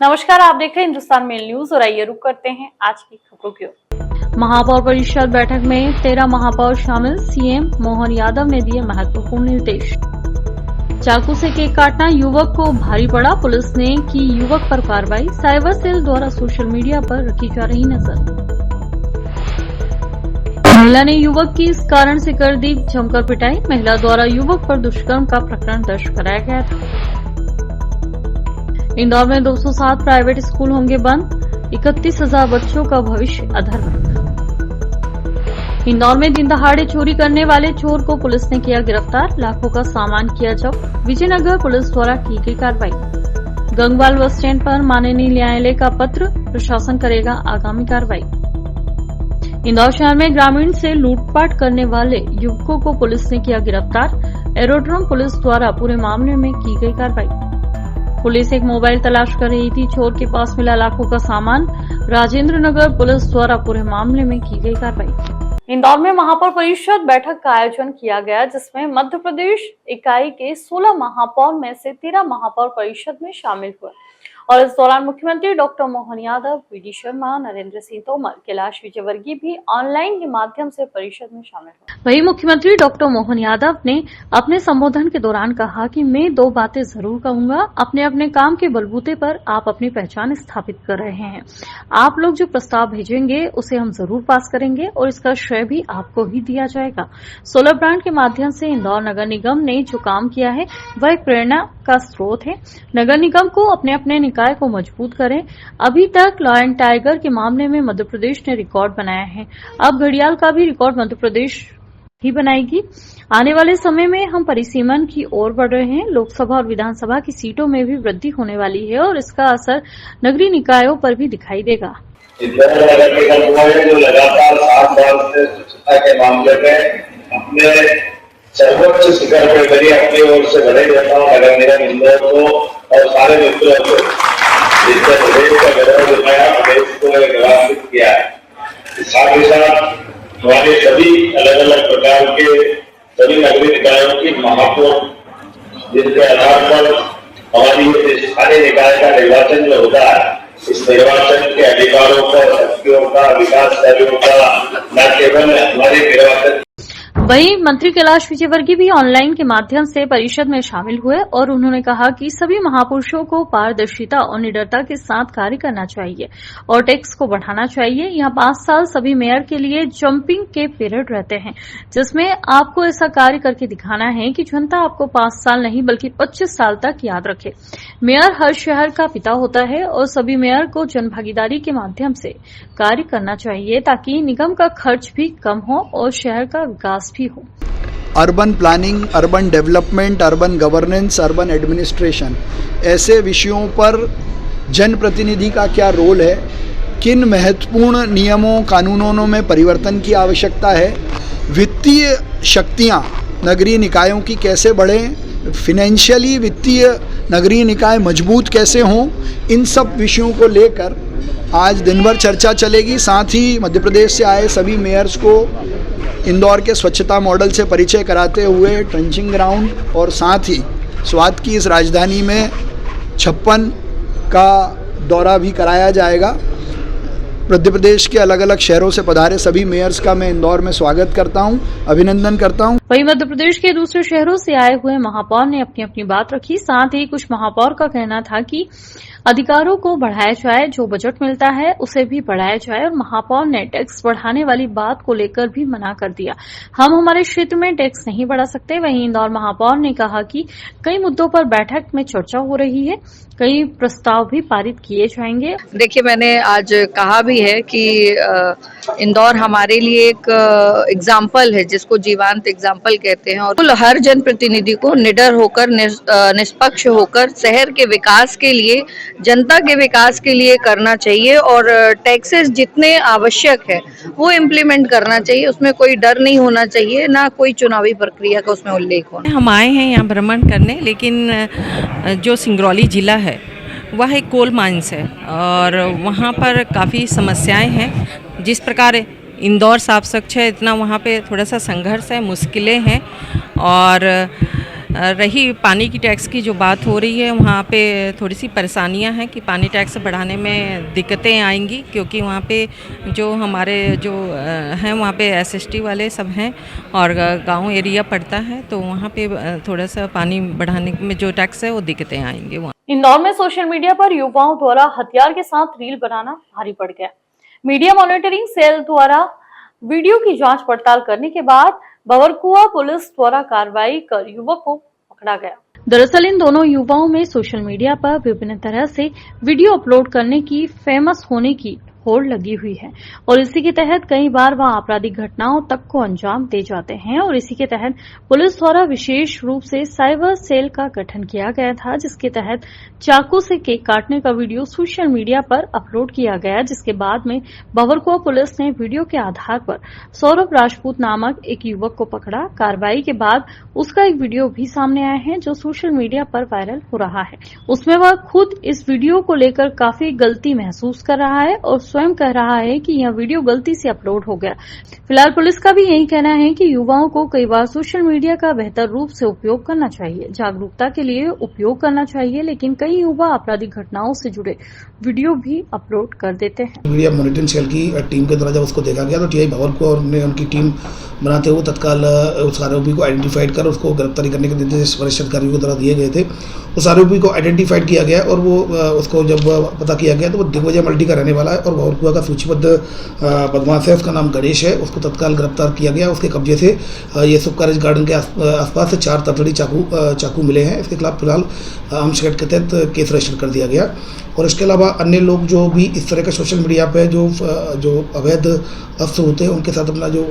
नमस्कार, आप देख रहे हैं हिंदुस्तान मेल न्यूज और आइए रुक करते हैं आज की खबरों की ओर। महापौर परिषद बैठक में 13 महापौर शामिल, सीएम मोहन यादव ने दिए महत्वपूर्ण निर्देश। चाकू से केक काटना युवक को भारी पड़ा, पुलिस ने की युवक पर कार्रवाई, साइबर सेल द्वारा सोशल मीडिया पर रखी जा रही नजर। महिला ने युवक की इस कारण से कर दी जमकर पिटाई, महिला द्वारा युवक पर दुष्कर्म का प्रकरण दर्ज कराया गया था। इंदौर में 207 प्राइवेट स्कूल होंगे बंद, 31,000 बच्चों का भविष्य अधर में। इंदौर में दिन दहाड़े चोरी करने वाले चोर को पुलिस ने किया गिरफ्तार, लाखों का सामान किया जब्त, विजयनगर पुलिस द्वारा की गई कार्रवाई। गंगवाल बस स्टैंड पर माननीय न्यायालय का पत्र, प्रशासन करेगा आगामी कार्रवाई। इंदौर शहर में ग्रामीण से लूटपाट करने वाले युवकों को पुलिस ने किया गिरफ्तार, एरोड्रम पुलिस द्वारा पूरे मामले में की गई कार्रवाई। पुलिस एक मोबाइल तलाश कर रही थी, चोर के पास मिला लाखों का सामान, राजेंद्र नगर पुलिस द्वारा पूरे मामले में की गई कार्रवाई। इंदौर में महापौर परिषद बैठक का आयोजन किया गया, जिसमें मध्य प्रदेश इकाई के 16 महापौर में से 13 महापौर परिषद में शामिल हुए और इस दौरान मुख्यमंत्री डॉक्टर मोहन यादव, वीडी शर्मा, नरेंद्र सिंह तोमर, कैलाश विजयवर्गीय भी ऑनलाइन के माध्यम से परिषद में शामिल हुए। वहीं मुख्यमंत्री डॉक्टर मोहन यादव ने अपने संबोधन के दौरान कहा कि मैं 2 बातें जरूर कहूंगा, अपने अपने काम के बलबूते पर आप अपनी पहचान स्थापित कर रहे हैं। आप लोग जो प्रस्ताव भेजेंगे उसे हम जरूर पास करेंगे और इसका श्रेय भी आपको ही दिया जाएगा। सोलर प्लांट के माध्यम से इंदौर नगर निगम ने जो काम किया है वह एक प्रेरणा का स्रोत है। नगर निगम को अपने अपने निकाय को मजबूत करें। अभी तक लॉ एंड टाइगर के मामले में मध्य प्रदेश ने रिकॉर्ड बनाया है, अब घड़ियाल का भी रिकॉर्ड मध्य प्रदेश ही बनाएगी। आने वाले समय में हम परिसीमन की ओर बढ़ रहे हैं। लोकसभा और विधानसभा की सीटों में भी वृद्धि होने वाली है और इसका असर नगरीय निकायों पर भी दिखाई देगा। इंदौर नगर निगम जो लगातार 7 साल से स्वच्छता के मामले में अपने सर्वोच्च शिखर पर करी अपनी ओर से बड़े देता हूँ नगर निगम इंदौर को और सारे मित्रों को, जिससे प्रदेश का गौरव दिखाया, प्रदेश को निवासित किया है। साथ ही साथ हमारे सभी अलग अलग प्रकार के सभी नगरीय निकायों की महापौर, जिनके आधार पर हमारी सारे निकाय का निर्वाचन जो होता है, इस निर्वाचन के अधिकारों का, शक्तियों का, विकास कार्यों का न केवल हमारे निर्वाचन। वहीं मंत्री कैलाश विजयवर्गीय भी ऑनलाइन के माध्यम से परिषद में शामिल हुए और उन्होंने कहा कि सभी महापुरुषों को पारदर्शिता और निडरता के साथ कार्य करना चाहिए और टैक्स को बढ़ाना चाहिए। यहाँ 5 साल सभी मेयर के लिए जंपिंग के पीरियड रहते हैं, जिसमें आपको ऐसा कार्य करके दिखाना है कि जनता आपको 5 साल नहीं बल्कि 25 साल तक याद रखे। मेयर हर शहर का पिता होता है और सभी मेयर को जनभागीदारी के माध्यम से कार्य करना चाहिए ताकि निगम का खर्च भी कम हो और शहर का विकास भी हो। Urban planning, urban development, urban governance, urban administration, ऐसे विषयों पर जनप्रतिनिधि का क्या रोल है, किन महत्वपूर्ण नियमों कानूनों में परिवर्तन की आवश्यकता है, वित्तीय शक्तियाँ नगरीय निकायों की कैसे बढ़ें, फिनेंशियली वित्तीय नगरीय निकाय मजबूत कैसे हों, इन सब विषयों को लेकर आज दिन भर चर्चा चलेगी। साथ ही मध्य प्रदेश से आए सभी मेयर्स को इंदौर के स्वच्छता मॉडल से परिचय कराते हुए ट्रेंचिंग ग्राउंड और साथ ही स्वाद की इस राजधानी में 56 का दौरा भी कराया जाएगा। मध्य प्रदेश के अलग अलग शहरों से पधारे सभी मेयर्स का मैं इंदौर में स्वागत करता हूं, अभिनंदन करता हूं। वहीं मध्य प्रदेश के दूसरे शहरों से आए हुए महापौर ने अपनी अपनी बात रखी। साथ ही कुछ महापौर का कहना था कि अधिकारों को बढ़ाया जाए, जो बजट मिलता है उसे भी बढ़ाया जाए और महापौर ने टैक्स बढ़ाने वाली बात को लेकर भी मना कर दिया। हम हमारे क्षेत्र में टैक्स नहीं बढ़ा सकते। वहीं इंदौर महापौर ने कहा कि कई मुद्दों पर बैठक में चर्चा हो रही है, कई प्रस्ताव भी पारित किए जाएंगे। देखिए, मैंने आज कहा भी है कि इंदौर हमारे लिए एक एग्जाम्पल है, जिसको जीवंत एग्जाम्पल कहते हैं, और हर जनप्रतिनिधि को निडर होकर, निष्पक्ष होकर शहर के विकास के लिए, जनता के विकास के लिए करना चाहिए और टैक्सेस जितने आवश्यक है वो इम्प्लीमेंट करना चाहिए। उसमें कोई डर नहीं होना चाहिए, ना कोई चुनावी प्रक्रिया का उसमें उल्लेख होना। हम आए हैं यहाँ भ्रमण करने, लेकिन जो सिंगरौली जिला है वह एक कोल माइंस है और वहाँ पर काफ़ी समस्याएं हैं। जिस प्रकार इंदौर साफ स्वच्छ है, इतना वहाँ पे थोड़ा सा संघर्ष है, मुश्किलें हैं और रही पानी की टैक्स की जो बात हो रही है, वहाँ पे थोड़ी सी परेशानियाँ हैं कि पानी टैक्स बढ़ाने में दिक्कतें आएंगी, क्योंकि वहाँ पे जो हमारे जो हैं वहाँ पे SST वाले सब हैं और गांव एरिया पड़ता है, तो वहाँ पे थोड़ा सा पानी बढ़ाने में जो टैक्स है वो दिक्कतें आएंगी वहाँ। इंदौर में सोशल मीडिया पर युवाओं द्वारा हथियार के साथ रील बनाना भारी पड़ गया। मीडिया मॉनिटरिंग सेल द्वारा वीडियो की जांच पड़ताल करने के बाद बवरकुआ पुलिस द्वारा कार्रवाई कर युवक को पकड़ा गया। दरअसल इन दोनों युवाओं में सोशल मीडिया पर विभिन्न तरह से वीडियो अपलोड करने की फेमस होने की होड़ लगी हुई है और इसी के तहत कई बार वह आपराधिक घटनाओं तक को अंजाम दे जाते हैं और इसी के तहत पुलिस द्वारा विशेष रूप से साइबर सेल का गठन किया गया था, जिसके तहत चाकू से केक काटने का वीडियो सोशल मीडिया पर अपलोड किया गया, जिसके बाद में बवरकुआ पुलिस ने वीडियो के आधार पर सौरभ राजपूत नामक एक युवक को पकड़ा। कार्रवाई के बाद उसका एक वीडियो भी सामने आया है जो सोशल मीडिया पर वायरल हो रहा है। उसमें वह खुद इस वीडियो को लेकर काफी गलती महसूस कर रहा है और स्वयं कह रहा है कि यह वीडियो गलती से अपलोड हो गया। फिलहाल पुलिस का भी यही कहना है कि युवाओं को कई बार सोशल मीडिया का बेहतर रूप से उपयोग करना चाहिए, जागरूकता के लिए उपयोग करना चाहिए, लेकिन कई युवा आपराधिक घटनाओं से जुड़े वीडियो भी अपलोड कर देते हैं। मीडिया मॉनिटरिंग सेल की टीम के द्वारा जब उसको देखा गया तो TI बवरकुआ ने उनकी टीम बनाते हुए तत्काल उस आरोपी को आइडेंटिफाइड कर उसको गिरफ्तारी करने के निर्देश वरिष्ठ अधिकारियों के द्वारा दिए गए थे। उस आरोपी को आइडेंटिफाइड किया गया और वो उसको जब पता किया गया तो वो दिग्विजय मल्टी का रहने वाला है और बवरकुआ का सूचीबद्ध बदमाश है, उसका नाम गणेश है। उसको तत्काल गिरफ्तार किया गया। उसके कब्जे से ये शुभ कॉलेज गार्डन के आसपास से 4 ततड़ी चाकू मिले हैं। इसके खिलाफ फिलहाल आर्म्स एक्ट के तहत केस रजिस्टर कर दिया गया और इसके अलावा अन्य लोग जो भी इस तरह का सोशल मीडिया पे जो अवैध अस्त्र होते हैं उनके साथ अपना जो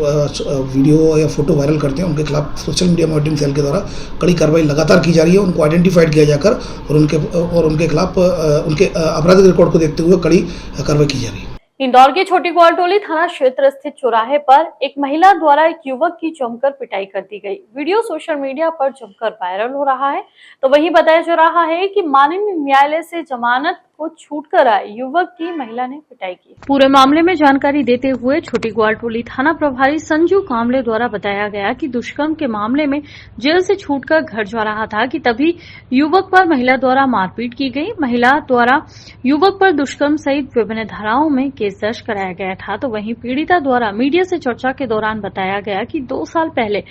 वीडियो या फोटो वायरल करते हैं उनके खिलाफ सोशल मीडिया मॉनिटरिंग सेल के द्वारा कड़ी कार्रवाई लगातार की जा रही है। उनको आइडेंटिफाइड किया जाकर और उनके खिलाफ उनके आपराधिक रिकॉर्ड को देखते हुए कड़ी कार्रवाई की जा रही है। इंदौर के छोटी ग्वालटोली थाना क्षेत्र स्थित चौराहे पर एक महिला द्वारा एक युवक की जमकर पिटाई कर दी गई। वीडियो सोशल मीडिया पर जमकर वायरल हो रहा है तो वहीं बताया जा रहा है कि माननीय न्यायालय से जमानत को छूटकर आए युवक की महिला ने पिटाई की। पूरे मामले में जानकारी देते हुए छोटी ग्वालटोली थाना प्रभारी संजू कामले द्वारा बताया गया कि दुष्कर्म के मामले में जेल से छूटकर घर जा रहा था कि तभी युवक पर महिला द्वारा मारपीट की गई। महिला द्वारा युवक पर दुष्कर्म सहित विभिन्न धाराओं में केस दर्ज कराया गया था। तो वहीं पीड़िता द्वारा मीडिया से चर्चा के दौरान बताया गया कि 2 साल पहले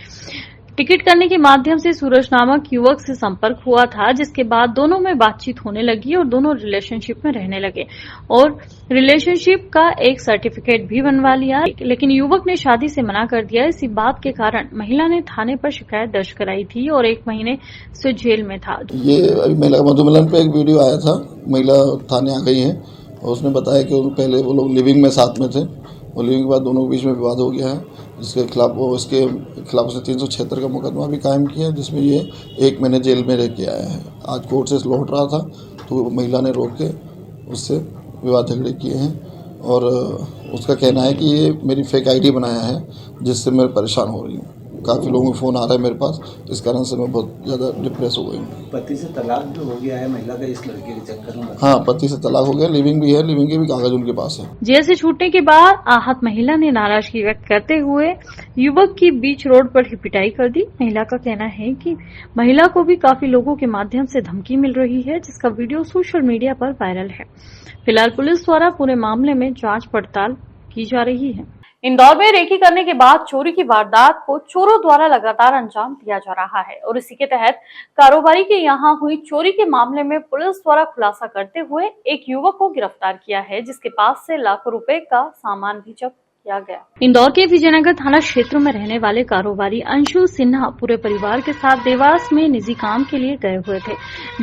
टिकट करने के माध्यम से सूरज नामक युवक से संपर्क हुआ था, जिसके बाद दोनों में बातचीत होने लगी और दोनों रिलेशनशिप में रहने लगे और रिलेशनशिप का एक सर्टिफिकेट भी बनवा लिया, लेकिन युवक ने शादी से मना कर दिया। इसी बात के कारण महिला ने थाने पर शिकायत दर्ज कराई थी और 1 महीने से जेल में था। ये अभी महिला मधुमिलन पे एक वीडियो आया था, महिला थाने आ गई है और उसने बताया कि पहले वो लोग लिविंग में साथ में थे और लिविंग के बाद दोनों के बीच में विवाद हो गया है, जिसके खिलाफ उसने 376 का मुकदमा भी कायम किया है, जिसमें ये 1 महीने जेल में रह के आया है। आज कोर्ट से लौट रहा था तो महिला ने रोक के उससे विवाद झगड़े किए हैं और उसका कहना है कि ये मेरी फेक ID बनाया है जिससे मैं परेशान हो रही हूँ। काफ़ी लोगों का फ़ोन आ रहा है मेरे पास, इस कारण से मैं बहुत ज़्यादा डिप्रेस हो गई हूँ। पति से तलाक भी हो गया है महिला का इस लड़के के चक्कर में? हाँ, पति से तलाक हो गया, लिविंग भी है, लिविंग के भी कागज उनके पास है। जेल से छूटने के बाद आहत महिला ने नाराजगी व्यक्त करते हुए युवक की बीच रोड पर ही पिटाई कर दी। महिला का कहना है कि महिला को भी काफी लोगों के माध्यम से धमकी मिल रही है, जिसका वीडियो सोशल मीडिया पर वायरल है। फिलहाल पुलिस द्वारा पूरे मामले में जांच पड़ताल की जा रही है। इंदौर में रेकी करने के बाद चोरी की वारदात को चोरों द्वारा लगातार अंजाम दिया जा रहा है और इसी के तहत कारोबारी के यहां हुई चोरी के मामले में पुलिस द्वारा खुलासा करते हुए एक युवक को गिरफ्तार किया है, जिसके पास से लाखों रुपए का सामान भी जब्त किया गया। इंदौर के विजयनगर थाना क्षेत्र में रहने वाले कारोबारी अंशु सिन्हा पूरे परिवार के साथ देवास में निजी काम के लिए गए हुए थे।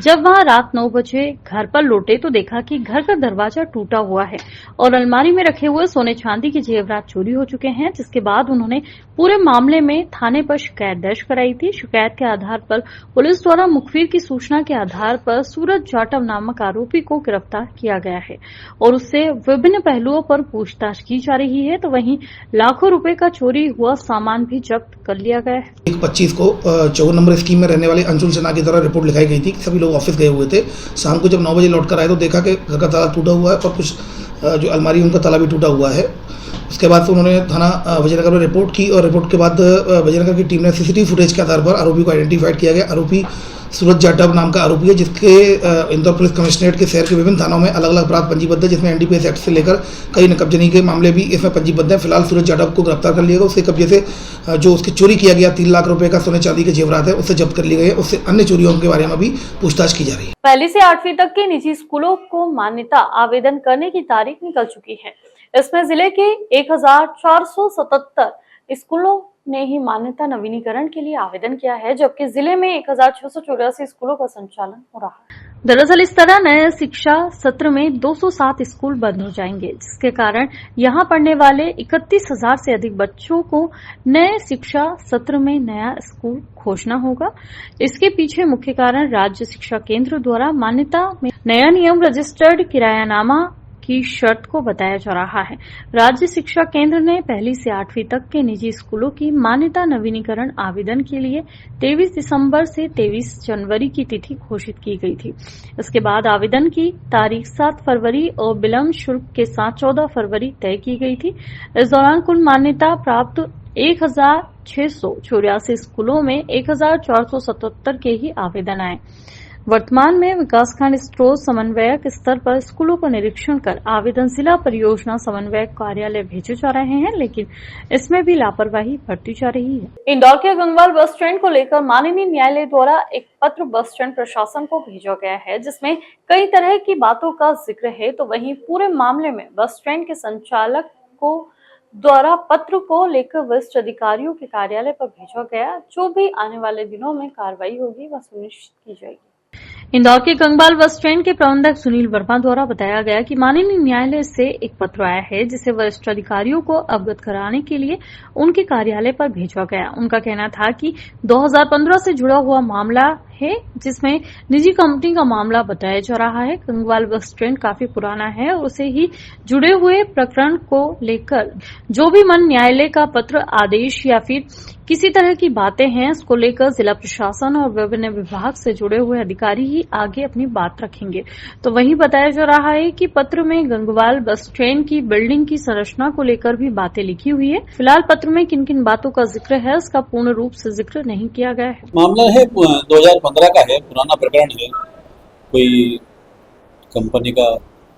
जब वहां रात 9 बजे घर पर लौटे तो देखा कि घर का दरवाजा टूटा हुआ है और अलमारी में रखे हुए सोने चांदी के जेवरात चोरी हो चुके हैं, जिसके बाद उन्होंने पूरे मामले में थाने पर शिकायत दर्ज कराई थी। शिकायत के आधार पर पुलिस द्वारा मुखबिर की सूचना के आधार पर सूरज जाटव नामक आरोपी को गिरफ्तार किया गया है और उससे विभिन्न पहलुओं पर पूछताछ की जा रही है। तो वहीं लाखों रुपए का चोरी हुआ सामान भी जब्त कर लिया गया है। 25 को 54 नंबर स्कीम में रहने वाले अंशुल सिन्हा की तरह रिपोर्ट लिखाई गई थी कि सभी लोग ऑफिस गए हुए थे। शाम को जब 9 बजे लौट कर आए तो देखा कि घर का ताला टूटा हुआ है और कुछ जो अलमारी उनका ताला भी टूटा हुआ है। उसके बाद फिर उन्होंने थाना विजयनगर में रिपोर्ट की और रिपोर्ट के बाद विजयनगर की टीम ने सीसीटीवी फुटेज के आधार पर आरोपी को आइडेंटिफाइड किया गया। आरोपी सूरज जाटव नाम का आरोपी है, जिसके इंदौर पुलिस कमिश्नरेट के शहर के विभिन्न थानों में अलग अलग अपराध पंजीबद्ध है, जिसमें एनडीपीएस एक्ट से लेकर कई नकबजनी के मामले भी इसमें पंजीबद्ध हैं। फिलहाल सूरज जाटव को गिरफ्तार कर लिया गया। उसके कब्जे से जो उसकी चोरी किया गया 3 लाख रुपए का सोने चांदी के जेवरात है, उससे जब्त कर लिए गए। उससे अन्य चोरियों के बारे में भी पूछताछ की जा रही है। पहली से 8वीं तक के निजी स्कूलों को मान्यता आवेदन करने की तारीख निकल चुकी है। इसमें जिले के 1477 स्कूलों ने ही मान्यता नवीनीकरण के लिए आवेदन किया है, जबकि जिले में 1684 स्कूलों का संचालन हो रहा है। दरअसल इस तरह नए शिक्षा सत्र में 207 स्कूल बंद हो जाएंगे, जिसके कारण यहां पढ़ने वाले 31,000 से अधिक बच्चों को नए शिक्षा सत्र में नया स्कूल खोजना होगा। इसके पीछे मुख्य कारण राज्य शिक्षा केंद्र द्वारा मान्यता में नया नियम रजिस्टर्ड किरायानामा की शर्त को बताया जा रहा है। राज्य शिक्षा केंद्र ने पहली से 8वीं तक के निजी स्कूलों की मान्यता नवीनीकरण आवेदन के लिए 23 दिसंबर से 23 जनवरी की तिथि घोषित की गई थी। इसके बाद आवेदन की तारीख 7 फरवरी और विलंब शुल्क के साथ 14 फरवरी तय की गई थी। इस दौरान कुल मान्यता प्राप्त 1684 स्कूलों में 1477 के ही आवेदन आए। वर्तमान में विकासखंड स्रोत समन्वयक स्तर पर स्कूलों का निरीक्षण कर आवेदन जिला परियोजना समन्वयक कार्यालय भेजे जा रहे हैं, लेकिन इसमें भी लापरवाही बरती जा रही है। इंदौर के गंगवाल बस स्टैंड को लेकर माननीय न्यायालय द्वारा एक पत्र बस स्टैंड प्रशासन को भेजा गया है, जिसमें कई तरह की बातों का जिक्र है। तो वहीं पूरे मामले में बस स्टैंड के संचालक को द्वारा पत्र को लेकर वरिष्ठ अधिकारियों के कार्यालय पर भेजा गया। जो भी आने वाले दिनों में कार्रवाई होगी वह सुनिश्चित की जाएगी। इंदौर के गंगवाल बस स्टैंड के प्रबंधक सुनील वर्मा द्वारा बताया गया कि माननीय न्यायालय से एक पत्र आया है, जिसे वरिष्ठ अधिकारियों को अवगत कराने के लिए उनके कार्यालय पर भेजा गया। उनका कहना था कि 2015 से जुड़ा हुआ मामला है, जिसमें निजी कंपनी का मामला बताया जा रहा है। गंगवाल बस स्टैंड काफी पुराना है और उसे ही जुड़े हुए प्रकरण को लेकर जो भी मन न्यायालय का पत्र, आदेश या फिर किसी तरह की बातें हैं, उसको लेकर जिला प्रशासन और विभिन्न विभाग से जुड़े हुए अधिकारी ही आगे अपनी बात रखेंगे। तो वहीं बताया जा रहा है कि पत्र में गंगवाल बस स्टैंड की बिल्डिंग की संरचना को लेकर भी बातें लिखी हुई है। फिलहाल पत्र में किन किन बातों का जिक्र है, उसका पूर्ण रूप से जिक्र नहीं किया गया है। मामला है 2015 का है, पुराना प्रकरण है। कोई कंपनी का,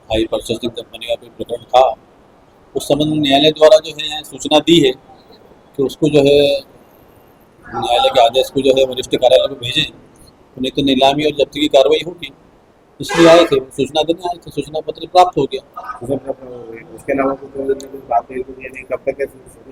हाई परचेसिंग कंपनी का कोई प्रकरण था। उस संबंध में न्यायालय द्वारा जो है सूचना दी है कि उसको जो है न्यायालय के आदेश को जो है वरिष्ठ कार्यालय में भेजें, तो नहीं तो नीलामी और जब्ती की कार्रवाई होगी। इसलिए आए थे, सूचना देने आए थे, सूचना पत्र प्राप्त हो गया। उसके अलावा बात कब तक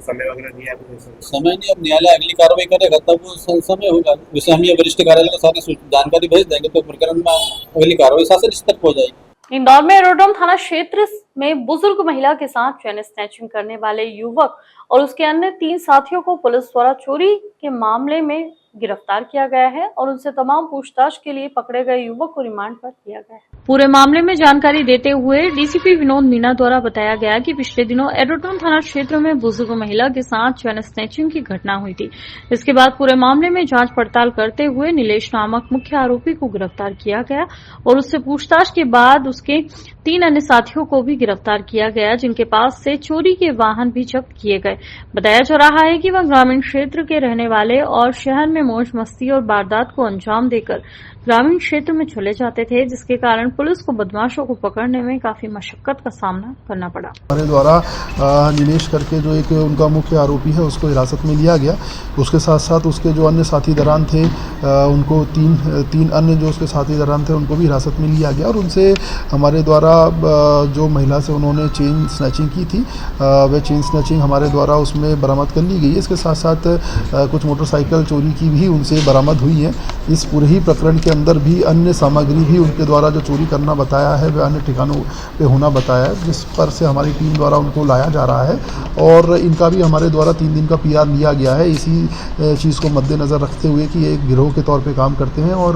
समय वगैरह दिया? समय नहीं, अब न्यायालय अगली कार्रवाई करेगा तब वो समय होगा। जैसे हम ये वरिष्ठ कार्यालय को सारी जानकारी भेज देंगे तो प्रकरण में अगली कार्रवाई शासन स्तर पर हो जाएगी। इंदौर में एरोड्रम थाना क्षेत्र में बुजुर्ग महिला के साथ चैन स्नैचिंग करने वाले युवक और उसके अन्य 3 साथियों को पुलिस द्वारा चोरी के मामले में गिरफ्तार किया गया है और उनसे तमाम पूछताछ के लिए पकड़े गए युवक को रिमांड पर लिया गया है। पूरे मामले में जानकारी देते हुए डीसीपी विनोद मीणा द्वारा बताया गया कि पिछले दिनों एरोड्रम थाना क्षेत्र में बुजुर्ग महिला के साथ चैन स्नैचिंग की घटना हुई थी। इसके बाद पूरे मामले में जांच पड़ताल करते हुए नीलेश नामक मुख्य आरोपी को गिरफ्तार किया गया और उससे पूछताछ के बाद उसके 3 अन्य साथियों को भी गिरफ्तार किया गया, जिनके पास से चोरी के वाहन भी जब्त किए गए। बताया जा रहा है कि वह ग्रामीण क्षेत्र के रहने वाले और शहर में मौज मस्ती और वारदात को अंजाम देकर ग्रामीण क्षेत्र में चले जाते थे, जिसके कारण पुलिस को बदमाशों को पकड़ने में काफी मशक्कत का सामना करना पड़ा। हमारे द्वारा नीलेश करके जो एक उनका मुख्य आरोपी है उसको हिरासत में लिया गया। उसके साथ साथ उसके जो अन्य साथी दरान थे उनको तीन अन्य जो उसके साथी दरान थे उनको भी हिरासत में लिया गया और उनसे हमारे द्वारा जो महिला से उन्होंने चेन स्नैचिंग की थी वह चेन स्नैचिंग हमारे द्वारा उसमें बरामद कर ली गई है। इसके साथ साथ कुछ मोटरसाइकिल चोरी की भी उनसे बरामद हुई है। इस पूरे ही प्रकरण के अंदर भी अन्य सामग्री भी उनके द्वारा जो चोरी करना बताया है वह अन्य ठिकानों पे होना बताया है, जिस पर से हमारी टीम द्वारा उनको लाया जा रहा है और इनका भी हमारे द्वारा 3 दिन का PR लिया गया है। इसी चीज़ को मद्देनज़र रखते हुए कि ये एक गिरोह के तौर पे काम करते हैं और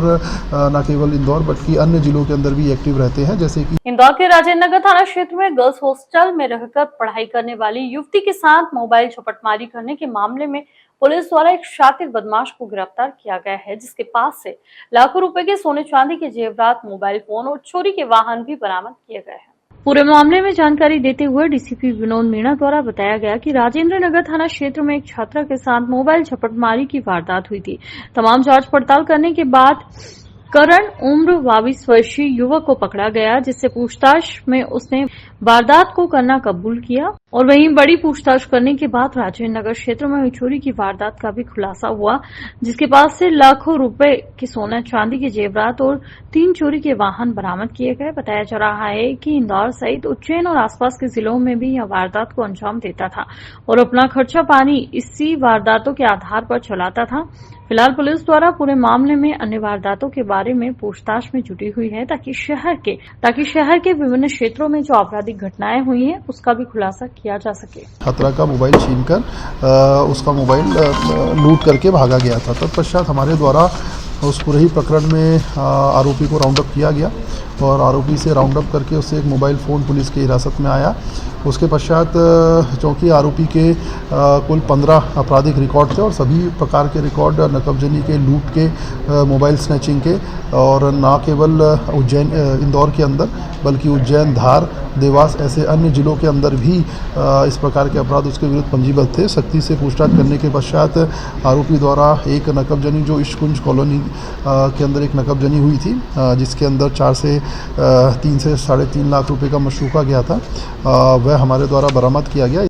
न केवल इंदौर बल्कि अन्य जिलों के अंदर भी एक्टिव रहते हैं। जैसे कि इंदौर के राजेंद्र नगर थाना क्षेत्र में गर्ल्स हॉस्टल में रहकर पढ़ाई करने वाली युवती के साथ मोबाइल झपटमारी करने के मामले में पुलिस द्वारा एक शातिर बदमाश को गिरफ्तार किया गया है, जिसके पास से लाखों रुपए के सोने चांदी के जेवरात, मोबाइल फोन और चोरी के वाहन भी बरामद किए गए हैं। पूरे मामले में जानकारी देते हुए डीसीपी विनोद मीणा द्वारा बताया गया कि राजेंद्र नगर थाना क्षेत्र में एक छात्रा के साथ मोबाइल झपटमारी की वारदात हुई थी। तमाम जांच पड़ताल करने के बाद करण उम्र 22 वर्षीय युवक को पकड़ा गया, जिससे पूछताछ में उसने वारदात को करना कबूल किया और वहीं बड़ी पूछताछ करने के बाद राजेंद्र नगर क्षेत्र में हुई चोरी की वारदात का भी खुलासा हुआ, जिसके पास से लाखों रुपए के सोना चांदी के जेवरात और 3 चोरी के वाहन बरामद किए गए। बताया जा रहा है कि इंदौर सहित उज्जैन और आसपास के जिलों में भी यह वारदात को अंजाम देता था और अपना खर्चा पानी इसी वारदातों के आधार पर चलाता था। फिलहाल पुलिस द्वारा पूरे मामले में अन्य वारदातों के बारे में पूछताछ में जुटी हुई है ताकि शहर के विभिन्न क्षेत्रों में जो आपराधिक घटनाएं हुई हैं उसका भी खुलासा किया जा सके। छात्रा का मोबाइल छीनकर उसका मोबाइल लूट करके भागा गया था। तत्पश्चात हमारे द्वारा उस पूरे ही प्रकरण में आरोपी को राउंड अप किया गया और आरोपी से राउंड अप करके उससे एक मोबाइल फ़ोन पुलिस की हिरासत में आया। उसके पश्चात चूँकि आरोपी के कुल 15 आपराधिक रिकॉर्ड थे और सभी प्रकार के रिकॉर्ड नकबजनी के, लूट के, मोबाइल स्नैचिंग के और न केवल उज्जैन इंदौर के अंदर बल्कि उज्जैन, धार, देवास ऐसे अन्य जिलों के अंदर भी इस प्रकार के अपराध उसके विरुद्ध पंजीबद्ध थे। सख्ती से पूछताछ करने के पश्चात आरोपी द्वारा एक नकबजनी जो इश्कुंज कॉलोनी के अंदर एक नकबजनी हुई थी, जिसके अंदर 3 से 3.5 लाख रुपए का मशरूका गया था, वह हमारे द्वारा बरामद किया गया।